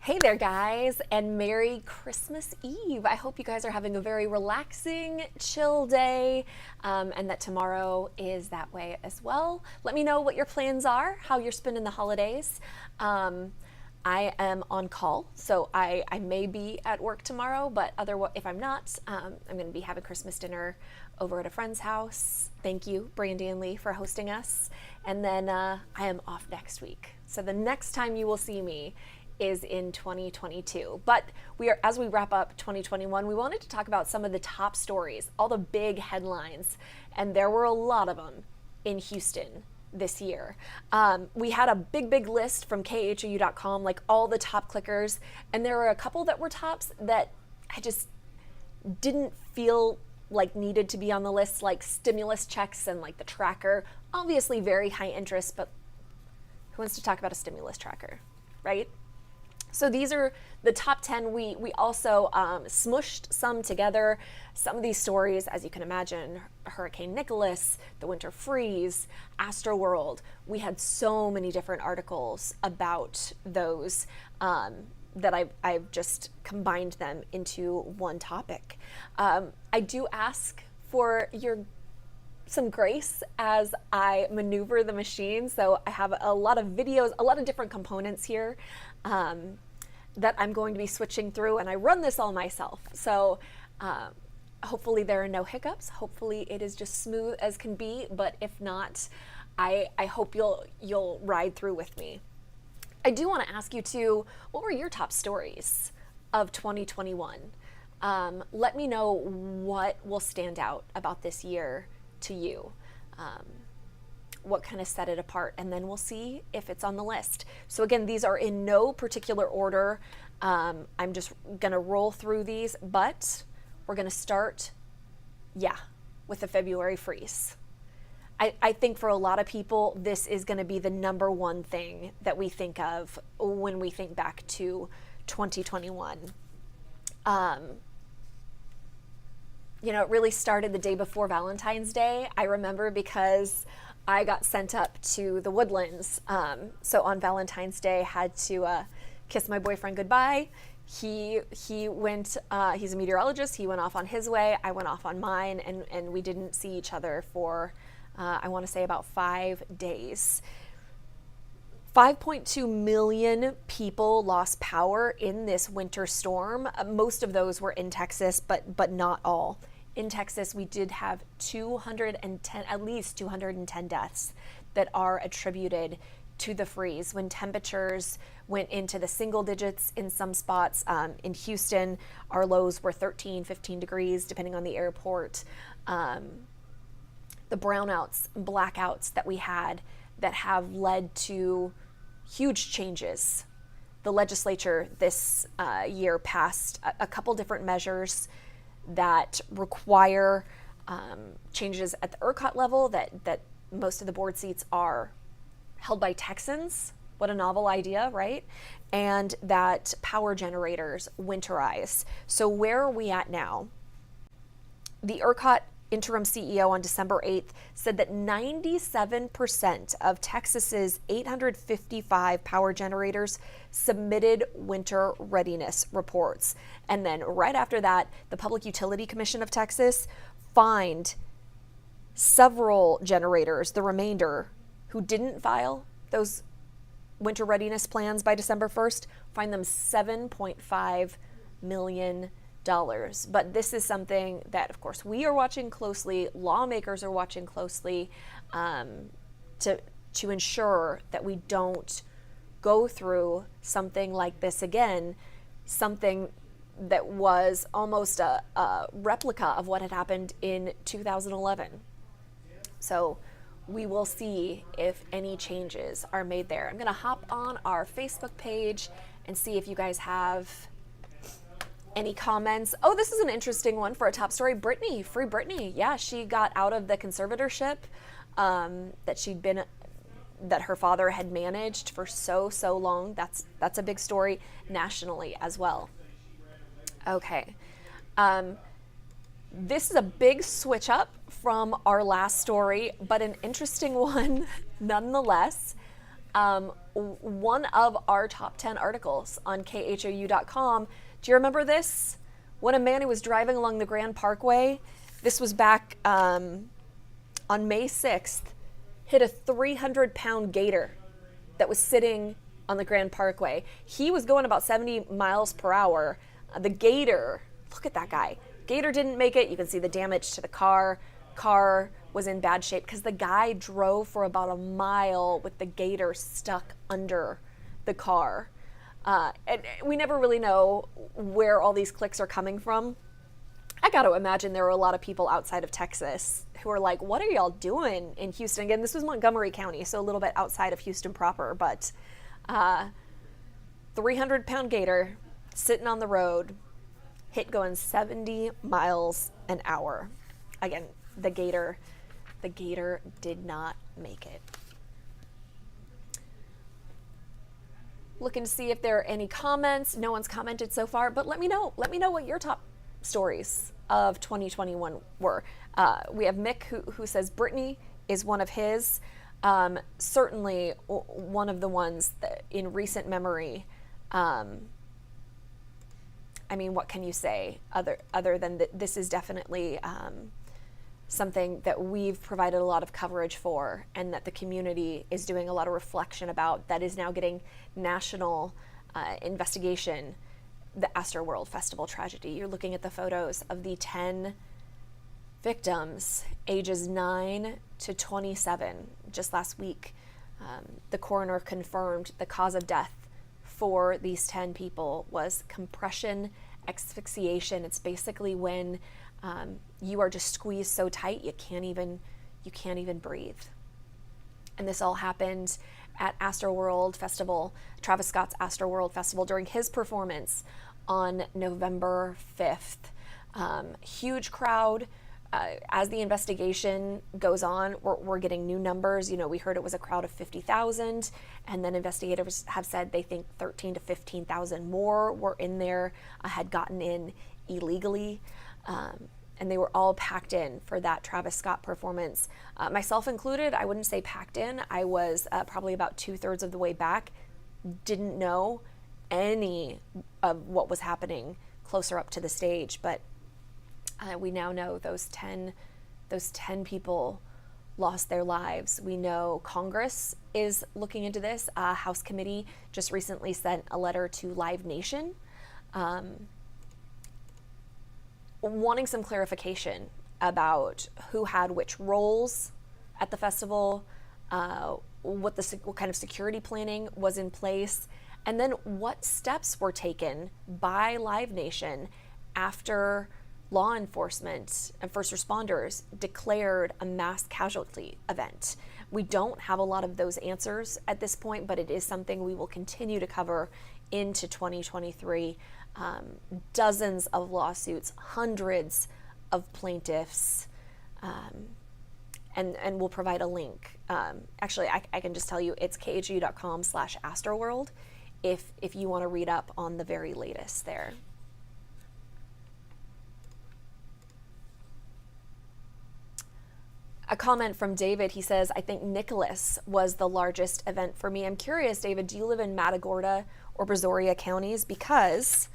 Hey there, guys, and Merry Christmas Eve. I hope you guys are having a very relaxing, chill day, and that tomorrow is that way as well. Let me know what your plans are, how you're spending the holidays. I am on call, so I may be at work tomorrow, but if I'm not, I'm going to be having Christmas dinner over at a friend's house. Thank you, Brandi and Lee, for hosting us. And then I am off next week. So the next time you will see me is in 2022. But as we wrap up 2021, we wanted to talk about some of the top stories, all the big headlines, and there were a lot of them in Houston this year. We had a big list from KHOU.com, like all the top clickers, and there were a couple that were tops that I just didn't feel like needed to be on the list, like stimulus checks and like the tracker. Obviously very high interest, but who wants to talk about a stimulus tracker, right? So these are the top 10. We also smushed some together. Some of these stories, as you can imagine, Hurricane Nicholas, the winter freeze, Astroworld. We had so many different articles about those that I've just combined them into one topic. I do ask for some grace as I maneuver the machine. So I have a lot of videos, a lot of different components here that I'm going to be switching through, and I run this all myself. So hopefully there are no hiccups. Hopefully it is just smooth as can be, but if not, I hope you'll ride through with me. I do want to ask you too, what were your top stories of 2021? Let me know what will stand out about this year to you. What kind of set it apart, and then we'll see if it's on the list. So again, these are in no particular order. I'm just gonna roll through these, but we're gonna start, with the February freeze. I think for a lot of people, this is gonna be the number one thing that we think of when we think back to 2021. It really started the day before Valentine's Day. I remember because I got sent up to the Woodlands. So on Valentine's Day, had to kiss my boyfriend goodbye. He went, he's a meteorologist. He went off on his way. I went off on mine, and we didn't see each other for, I want to say about 5 days. 5.2 million people lost power in this winter storm. Most of those were in Texas, but not all. In Texas, we did have at least 210 deaths that are attributed to the freeze when temperatures went into the single digits in some spots. In Houston, our lows were 13, 15 degrees, depending on the airport. The brownouts, blackouts that we had that have led to huge changes. The legislature this year passed a couple different measures that require changes at the ERCOT level, that most of the board seats are held by Texans. What a novel idea, right? And that power generators winterize. So where are we at now? The ERCOT interim CEO on December 8th said that 97% of Texas's 855 power generators submitted winter readiness reports. And then right after that, the Public Utility Commission of Texas fined several generators, the remainder, who didn't file those winter readiness plans by December 1st, fined them $7.5 million. But this is something that, of course, we are watching closely, lawmakers are watching closely, to ensure that we don't go through something like this again, something that was almost a replica of what had happened in 2011. So we will see if any changes are made there. I'm going to hop on our Facebook page and see if you guys have any comments. Oh, this is an interesting one for a top story. Britney, free Britney. Yeah, she got out of the conservatorship that her father had managed for so long. That's a big story nationally as well. Okay. This is a big switch up from our last story, but an interesting one nonetheless. One of our top 10 articles on khou.com. Do you remember this? When a man who was driving along the Grand Parkway, this was back on May 6th, hit a 300-pound gator that was sitting on the Grand Parkway. He was going about 70 miles per hour. The gator, look at that guy. Gator didn't make it. You can see the damage to the car. Car was in bad shape because the guy drove for about a mile with the gator stuck under the car. And we never really know where all these clicks are coming from. I got to imagine there were a lot of people outside of Texas who are like, what are y'all doing in Houston? Again, this was Montgomery County, so a little bit outside of Houston proper, but 300-pound gator sitting on the road, hit going 70 miles an hour. Again, the gator did not make it. Looking to see if there are any comments. No one's commented so far, but let me know what your top stories of 2021 were. We have Mick who says Brittany is one of his. Certainly one of the ones that in recent memory. I mean, what can you say other than that? This is definitely something that we've provided a lot of coverage for, and that the community is doing a lot of reflection about, that is now getting national investigation. The Astroworld Festival tragedy. You're looking at the photos of the 10 victims, ages 9 to 27. Just last week, the coroner confirmed the cause of death for these 10 people was compression asphyxiation. It's basically when you are just squeezed so tight you can't even breathe. And this all happened at Astroworld Festival, Travis Scott's Astroworld Festival, during his performance on November 5th. Huge crowd. As the investigation goes on, we're getting new numbers. You know, we heard it was a crowd of 50,000, and then investigators have said they think 13 to 15,000 more were in there, had gotten in illegally. And they were all packed in for that Travis Scott performance. Myself included, I wouldn't say packed in. I was probably about 2/3 of the way back. Didn't know any of what was happening closer up to the stage, but we now know those 10 people lost their lives. We know Congress is looking into this. House committee just recently sent a letter to Live Nation wanting some clarification about who had which roles at the festival, what kind of security planning was in place, and then what steps were taken by Live Nation after law enforcement and first responders declared a mass casualty event. We don't have a lot of those answers at this point, but it is something we will continue to cover into 2023. Dozens of lawsuits, hundreds of plaintiffs, and we'll provide a link. Actually, I can just tell you it's khou.com/Astroworld if you want to read up on the very latest there. A comment from David, he says, I think Nicholas was the largest event for me. I'm curious, David, do you live in Matagorda or Brazoria counties? Because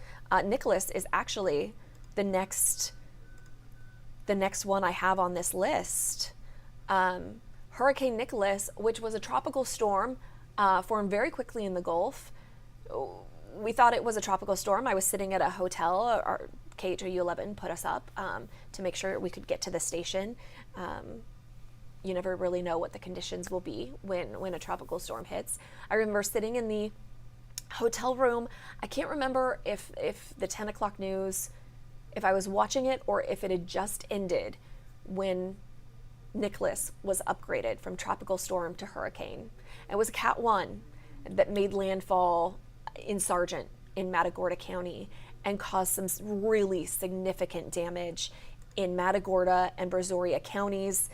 Nicholas is actually the next one I have on this list. Hurricane Nicholas, which was a tropical storm, formed very quickly in the Gulf. We thought it was a tropical storm. I was sitting at a hotel. Our KHOU 11 put us up to make sure we could get to the station. You never really know what the conditions will be when a tropical storm hits. I remember sitting in the hotel room. I can't remember if the 10 o'clock news, if I was watching it or if it had just ended when Nicholas was upgraded from tropical storm to hurricane. It was a Cat 1 that made landfall in Sargent in Matagorda County and caused some really significant damage in Matagorda and Brazoria counties.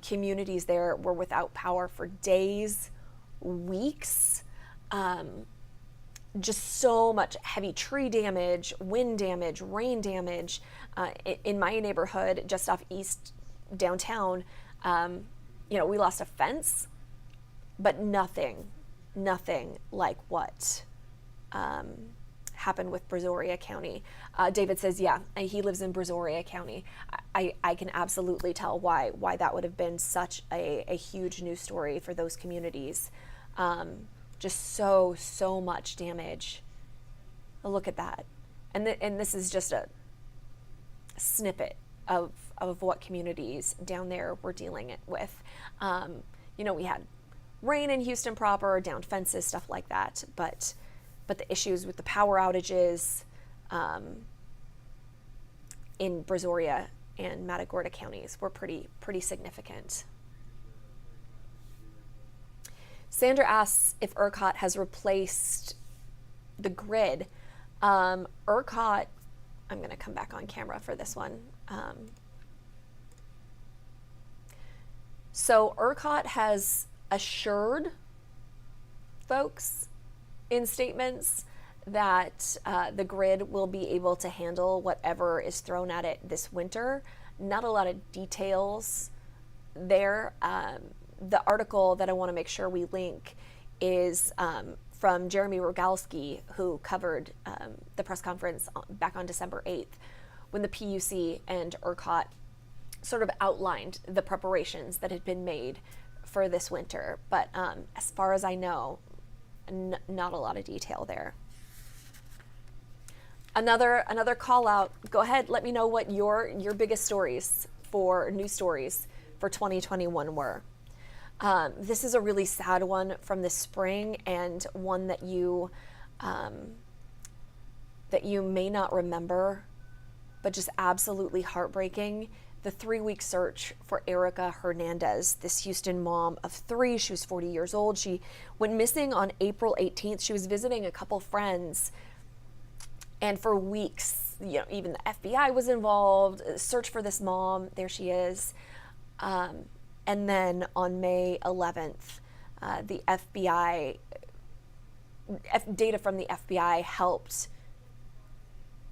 Communities there were without power for days, weeks. Just so much heavy tree damage, wind damage, rain damage. In my neighborhood, just off East downtown, we lost a fence, but nothing nothing like what happened with Brazoria County. David says, yeah, he lives in Brazoria County. I can absolutely tell why that would have been such a huge news story for those communities. Just so much damage. Look at that. And this is just a snippet of what communities down there were dealing with. You know, we had rain in Houston proper, downed fences, stuff like that. But the issues with the power outages in Brazoria and Matagorda counties were pretty significant. Sandra asks if ERCOT has replaced the grid. ERCOT, I'm going to come back on camera for this one. So ERCOT has assured folks in statements that the grid will be able to handle whatever is thrown at it this winter. Not a lot of details there. The article that I want to make sure we link is from Jeremy Rogalski, who covered the press conference back on December 8th, when the PUC and ERCOT sort of outlined the preparations that had been made for this winter. But as far as I know, not a lot of detail there. Another call out. Go ahead, let me know what your biggest stories news stories for 2021 were. This is a really sad one from this spring, and one that you may not remember, but just absolutely heartbreaking. The 3-week search for Erica Hernandez, this Houston mom of 3. She was 40 years old. She went missing on April 18th. She was visiting a couple friends, and for weeks, you know, even the FBI was involved. Search for this mom. There she is. And then on May 11th, the FBI, data from the FBI helped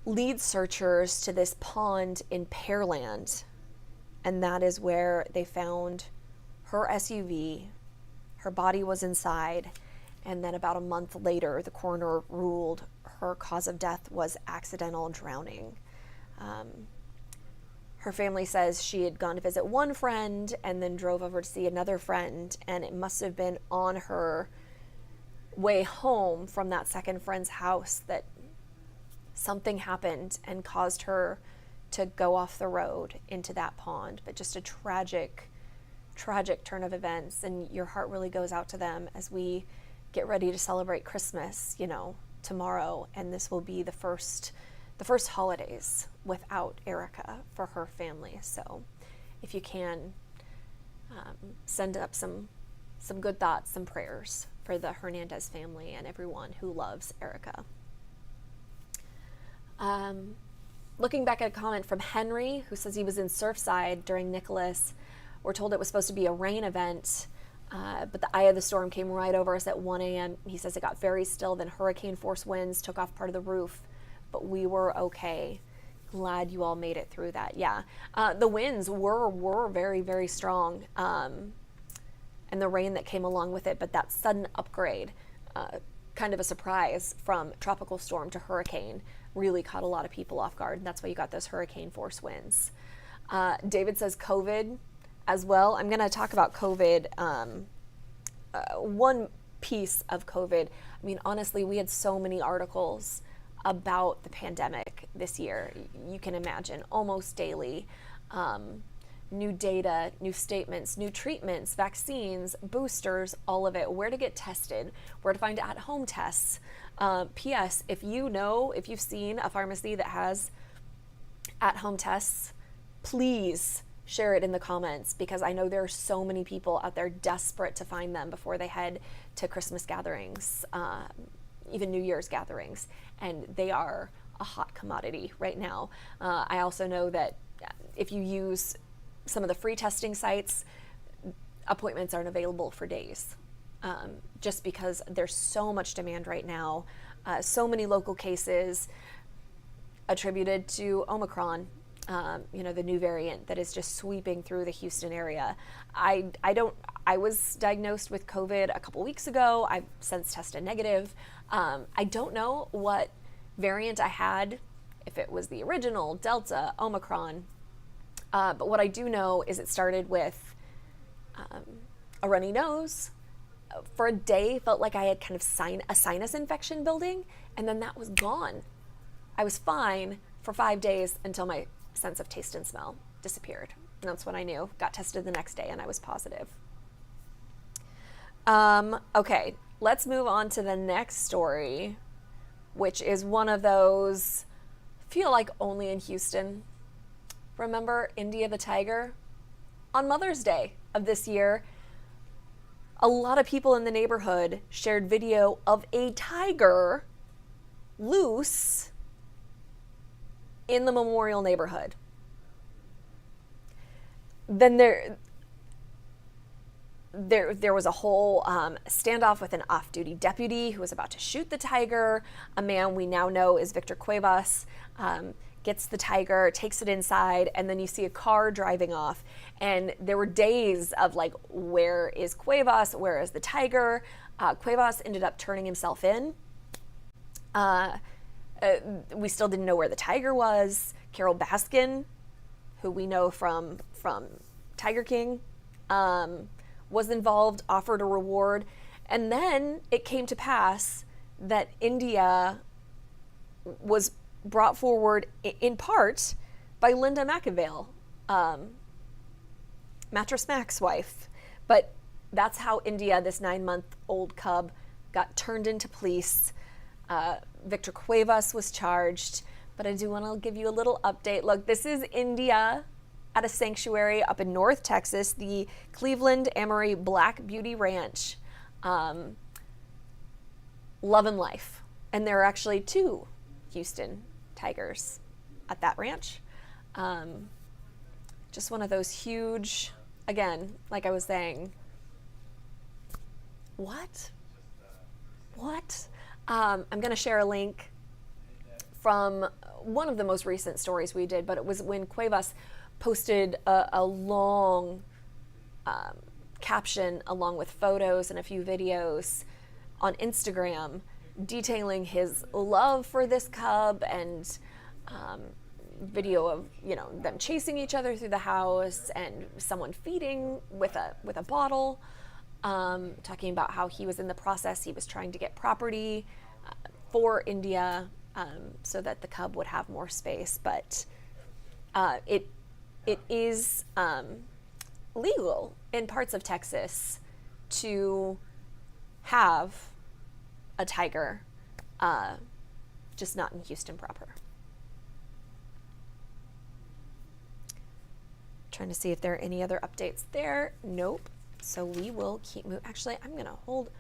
lead searchers to this pond in Pearland. And that is where they found her SUV. Her body was inside. And then about a month later, the coroner ruled her cause of death was accidental drowning. Her family says she had gone to visit one friend and then drove over to see another friend, and it must have been on her way home from that second friend's house that something happened and caused her to go off the road into that pond. But just a tragic turn of events, and your heart really goes out to them as we get ready to celebrate Christmas, you know, tomorrow, and this will be the first holidays without Erica for her family. So if you can, send up some good thoughts, some prayers for the Hernandez family and everyone who loves Erica. Looking back at a comment from Henry, who says he was in Surfside during Nicholas. We're told it was supposed to be a rain event, but the eye of the storm came right over us at 1 a.m. He says it got very still, then hurricane force winds took off part of the roof, but we were okay. Glad you all made it through that. Yeah, the winds were very, very strong, and the rain that came along with it, but that sudden upgrade, kind of a surprise from tropical storm to hurricane, really caught a lot of people off guard, and that's why you got those hurricane force winds. David says COVID as well. I'm going to talk about COVID, one piece of COVID. I mean, honestly, we had so many articles about the pandemic this year. You can imagine, almost daily. New data, new statements, new treatments, vaccines, boosters, all of it. Where to get tested, where to find at-home tests. P.S. If you've seen a pharmacy that has at-home tests, please share it in the comments, because I know there are so many people out there desperate to find them before they head to Christmas gatherings, even New Year's gatherings, and they are a hot commodity right now. I also know that if you use some of the free testing sites, appointments aren't available for days, just because there's so much demand right now. So many local cases attributed to Omicron. the new variant that is just sweeping through the Houston area. I was diagnosed with COVID a couple weeks ago. I've since tested negative. I don't know what variant I had, if it was the original, Delta, Omicron. But what I do know is it started with a runny nose. For a day, felt like I had kind of a sinus infection building, and then that was gone. I was fine for 5 days until my sense of taste and smell disappeared. And that's when I knew. Got tested the next day and I was positive. Okay, let's move on to the next story, which is one of those, feel like only in Houston. Remember India the tiger? On Mother's Day of this year, a lot of people in the neighborhood shared video of a tiger loose in the Memorial neighborhood. Then there was a whole standoff with an off-duty deputy who was about to shoot the tiger. A man we now know is Victor Cuevas gets the tiger, takes it inside, and then you see a car driving off. And there were days of like, where is Cuevas? Where is the tiger? Cuevas ended up turning himself in. We still didn't know where the tiger was. Carol Baskin, who we know from Tiger King, was involved, offered a reward. And then it came to pass that India was brought forward in part by Linda McAvale, Mattress Mac's wife. But that's how India, this 9-month-old cub, got turned into police. Victor Cuevas was charged, but I do want to give you a little update. Look, this is India at a sanctuary up in North Texas, the Cleveland Amory Black Beauty Ranch. Love and life. And there are actually 2 Houston tigers at that ranch. Just one of those huge, again, like I was saying, what? I'm going to share a link from one of the most recent stories we did, but it was when Cuevas posted a long caption along with photos and a few videos on Instagram detailing his love for this cub, and video of them chasing each other through the house and someone feeding with a bottle, talking about how he was in the process, he was trying to get property for India so that the cub would have more space, but it is legal in parts of Texas to have a tiger, just not in Houston proper. Trying to see if there are any other updates there. Nope. So we will keep moving. Actually, I'm going to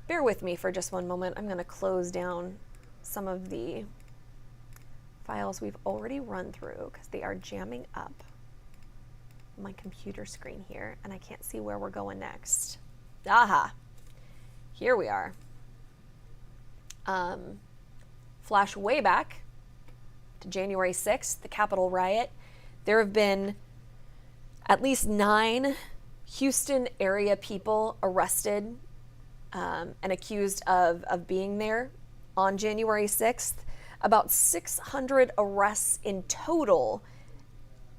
bear with me for just one moment. I'm going to close down some of the files we've already run through because they are jamming up my computer screen here and I can't see where we're going next. Aha, here we are. Flash way back to January 6th, the Capitol riot. There have been at least 9 Houston area people arrested and accused of being there on January 6th. About 600 arrests in total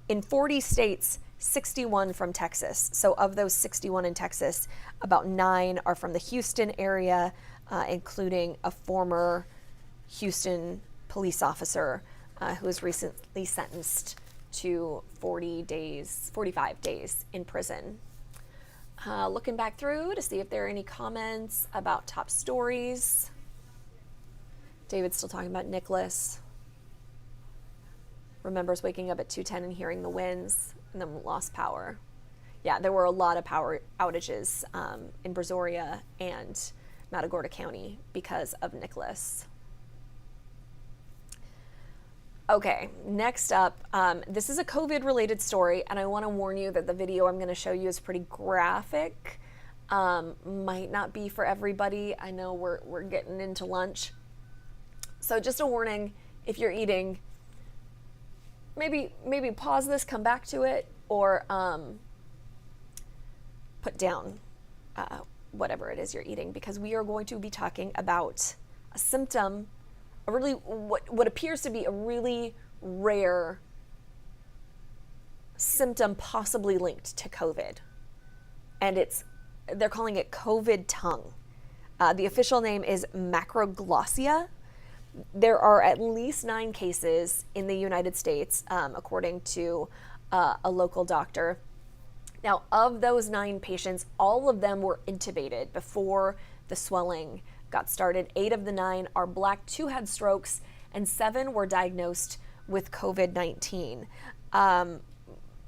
in 40 states, 61 from Texas. So of those 61 in Texas, about 9 are from the Houston area, including a former Houston police officer who was recently sentenced to 45 days in prison. Looking back through to see if there are any comments about top stories. David's still talking about Nicholas. Remembers waking up at 2:10 and hearing the winds and then lost power. Yeah, there were a lot of power outages in Brazoria and Matagorda County because of Nicholas. Okay, next up, this is a COVID-related story, and I want to warn you that the video I'm going to show you is pretty graphic. Might not be for everybody. I know we're getting into lunch. So just a warning, if you're eating, maybe pause this, come back to it, or put down whatever it is you're eating, because we are going to be talking about a symptom, a really what appears to be a really rare symptom, possibly linked to COVID, and they're calling it COVID tongue. The official name is macroglossia. There are at least 9 cases in the United States, according to a local doctor. Now, of those 9 patients, all of them were intubated before the swelling got started. 8 of the 9 are Black, 2 had strokes, and 7 were diagnosed with COVID-19.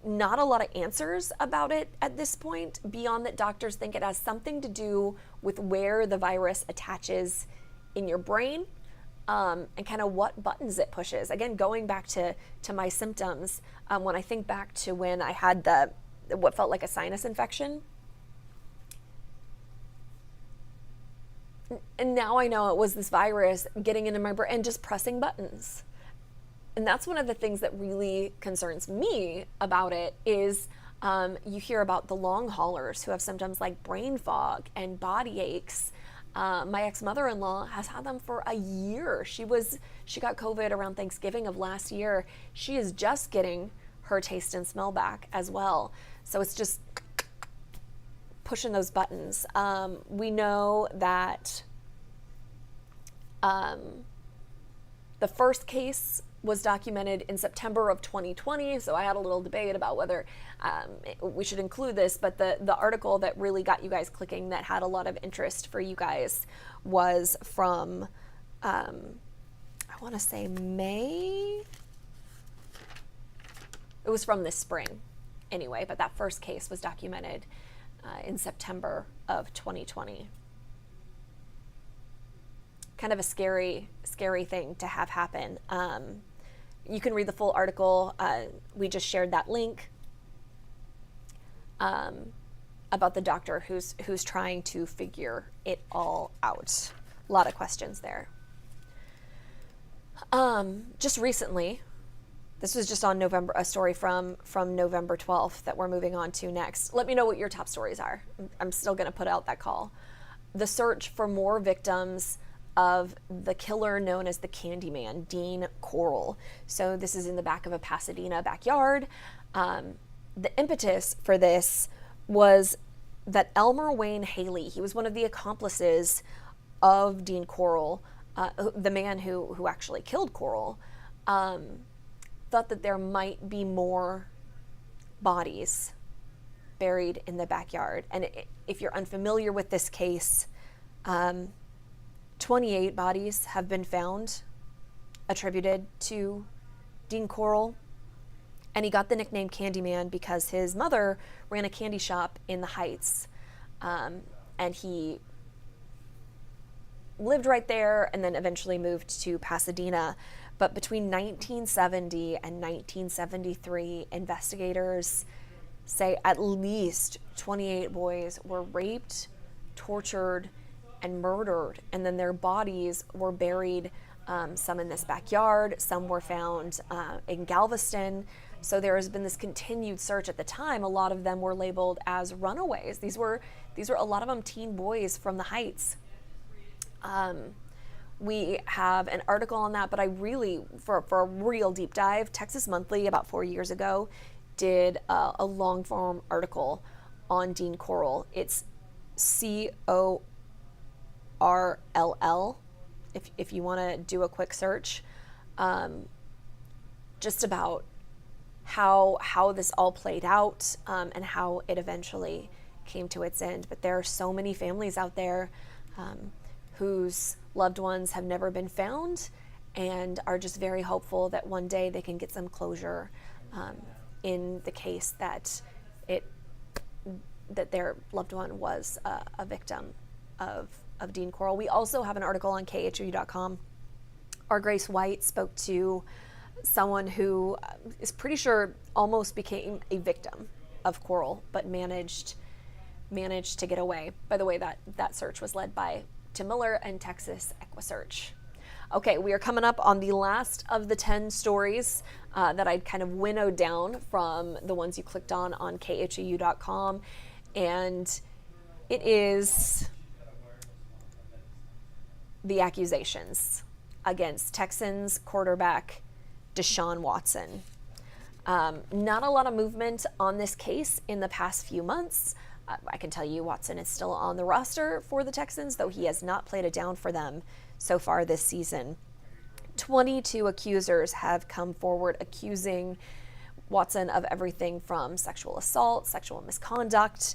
Not a lot of answers about it at this point, beyond that doctors think it has something to do with where the virus attaches in your brain, and kind of what buttons it pushes. Again, going back to my symptoms, when I think back to when I had what felt like a sinus infection, and now I know it was this virus getting into my brain and just pressing buttons. And that's one of the things that really concerns me about it is you hear about the long haulers who have symptoms like brain fog and body aches. My ex-mother-in-law has had them for a year. She got COVID around Thanksgiving of last year. She is just getting her taste and smell back as well. So it's just pushing those buttons. We know that the first case was documented in September of 2020, so I had a little debate about whether we should include this, but the article that really got you guys clicking, that had a lot of interest for you guys, was from, I want to say May? It was from this spring, anyway, but that first case was documented in September of 2020. Kind of a scary thing to have happen. You can read the full article. We just shared that link about the doctor who's trying to figure it all out. A lot of questions there. Just recently, this was just on a story from November 12th that we're moving on to next. Let me know what your top stories are. I'm still going to put out that call. The search for more victims of the killer known as the Candyman, Dean Corll. So this is in the back of a Pasadena backyard. The impetus for this was that Elmer Wayne Haley, he was one of the accomplices of Dean Corll, the man who actually killed Corll, thought that there might be more bodies buried in the backyard. And if you're unfamiliar with this case, 28 bodies have been found attributed to Dean Corll, and he got the nickname Candyman because his mother ran a candy shop in the Heights, and he lived right there and then eventually moved to Pasadena. But between 1970 and 1973, investigators say at least 28 boys were raped, tortured, and murdered, and then their bodies were buried, some in this backyard, some were found in Galveston. So there has been this continued search. At the time, a lot of them were labeled as runaways. These were a lot of them teen boys from the Heights. We have an article on that, but I really, for a real deep dive, Texas Monthly about 4 years ago did a long form article on Dean Corll. It's CORLL, if you want to do a quick search, just about how this all played out, and how it eventually came to its end. But there are so many families out there whose loved ones have never been found and are just very hopeful that one day they can get some closure in the case that their loved one was a victim of Dean Corll. We also have an article on KHOU.com. Our Grace White spoke to someone who is pretty sure almost became a victim of Corll, but managed to get away. By the way, that search was led by Tim Miller and Texas EquiSearch. Okay, we are coming up on the last of the 10 stories that I kind of winnowed down from the ones you clicked on khau.com. And it is the accusations against Texans quarterback Deshaun Watson. Not a lot of movement on this case in the past few months. I can tell you Watson is still on the roster for the Texans, though he has not played a down for them so far this season. 22 accusers have come forward accusing Watson of everything from sexual assault, sexual misconduct.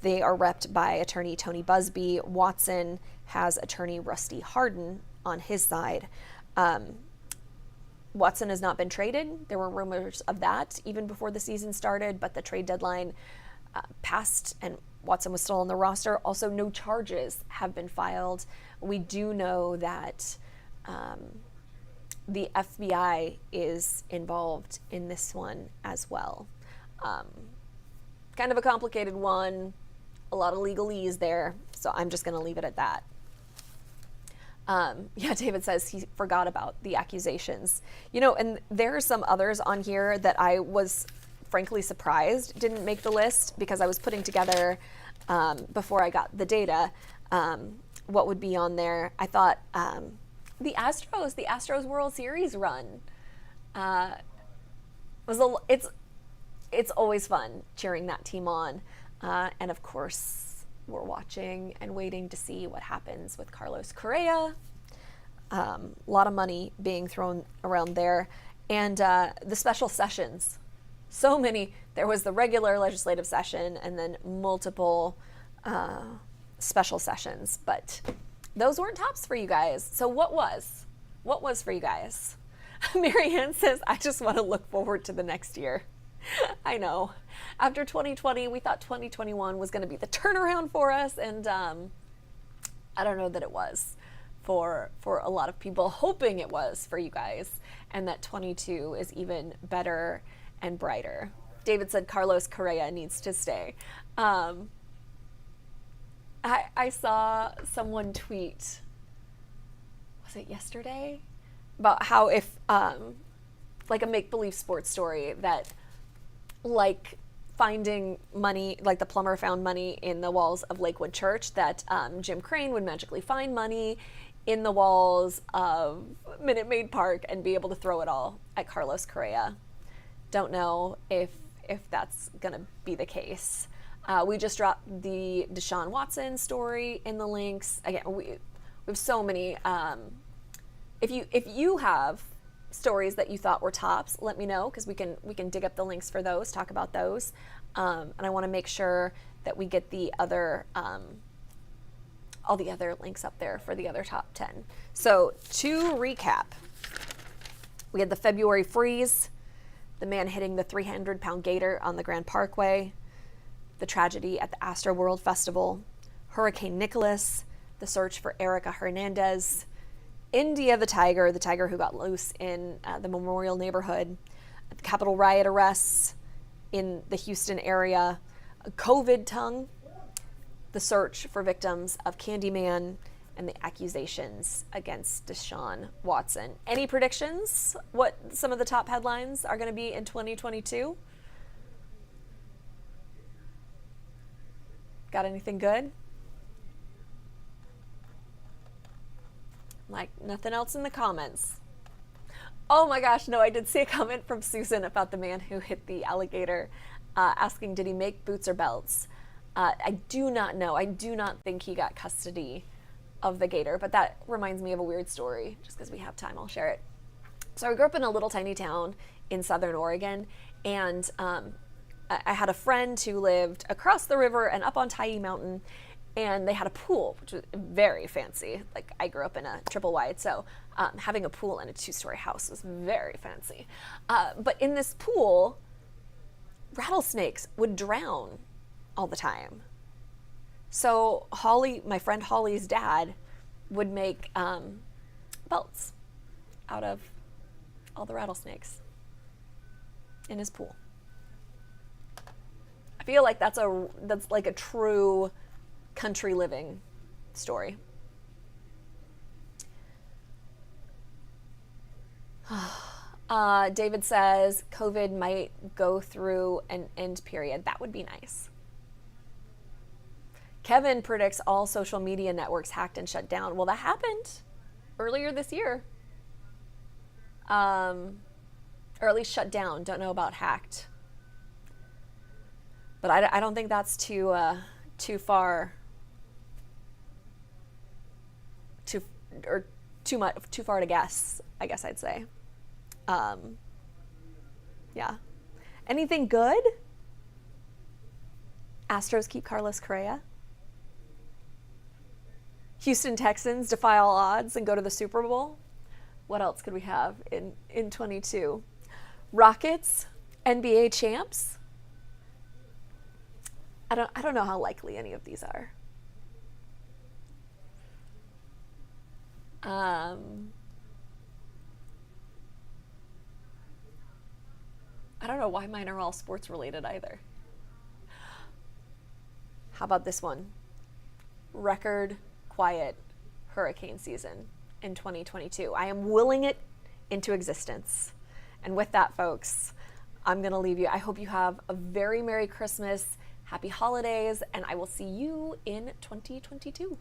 They are repped by attorney Tony Busby. Watson has attorney Rusty Hardin on his side. Watson has not been traded. There were rumors of that even before the season started, but the trade deadline passed and Watson was still on the roster. Also, no charges have been filed. We do know that the FBI is involved in this one as well. Kind of a complicated one, a lot of legalese there, so I'm just going to leave it at that. Yeah, David says he forgot about the accusations. You know, and there are some others on here that I was frankly surprised didn't make the list because I was putting together, before I got the data, what would be on there. I thought the Astros World Series run it's always fun cheering that team on. And of course, we're watching and waiting to see what happens with Carlos Correa. A lot of money being thrown around there. And the special sessions. So many. There was the regular legislative session and then multiple special sessions. But those weren't tops for you guys. So what was? What was for you guys? Marianne says, I just want to look forward to the next year. I know. After 2020, we thought 2021 was going to be the turnaround for us, and I don't know that it was for a lot of people, hoping it was for you guys, and that 22 is even better and brighter. David said Carlos Correa needs to stay. I saw someone tweet, was it yesterday? About how if, like a make-believe sports story that like finding money, like the plumber found money in the walls of Lakewood Church, that Jim Crane would magically find money in the walls of Minute Maid Park and be able to throw it all at Carlos Correa. Don't know if that's going to be the case. We just dropped the Deshaun Watson story in the links. Again, we have so many. If you have stories that you thought were tops, let me know, because we can dig up the links for those, talk about those, and I want to make sure that we get the other all the other links up there for the other top 10. So to recap, we had the February freeze, the man hitting the 300-pound gator on the Grand Parkway, the tragedy at the Astroworld Festival, Hurricane Nicholas, the search for Erica Hernandez, India the tiger who got loose in the Memorial neighborhood, Capitol riot arrests in the Houston area, COVID tongue, the search for victims of Candyman, and the accusations against Deshaun Watson. Any predictions what some of the top headlines are going to be in 2022? Got anything good? Like nothing else in the comments. Oh my gosh, no, I did see a comment from Susan about the man who hit the alligator, asking did he make boots or belts. I do not know. I do not think he got custody of the gator, but that reminds me of a weird story. Just because we have time, I'll share it. So I grew up in a little tiny town in Southern Oregon, and I had a friend who lived across the river and up on Tyee Mountain, and they had a pool, which was very fancy. Like, I grew up in a triple wide, so having a pool in a 2-story house was very fancy. But in this pool, rattlesnakes would drown all the time. So Holly, my friend Holly's dad, would make belts out of all the rattlesnakes in his pool. I feel like that's like a true country living story. David says COVID might go through an end period. That would be nice. Kevin predicts all social media networks hacked and shut down. Well, that happened earlier this year. Or at least shut down. Don't know about hacked. But I don't think that's too far. Too far to guess, I guess I'd say. Yeah. Anything good? Astros keep Carlos Correa. Houston Texans defy all odds and go to the Super Bowl. What else could we have in 22? Rockets, NBA champs. I don't know how likely any of these are. I don't know why mine are all sports related either. How about this one? Record quiet hurricane season in 2022. I am willing it into existence. And with that, folks, I'm going to leave you. I hope you have a very Merry Christmas, Happy Holidays, and I will see you in 2022.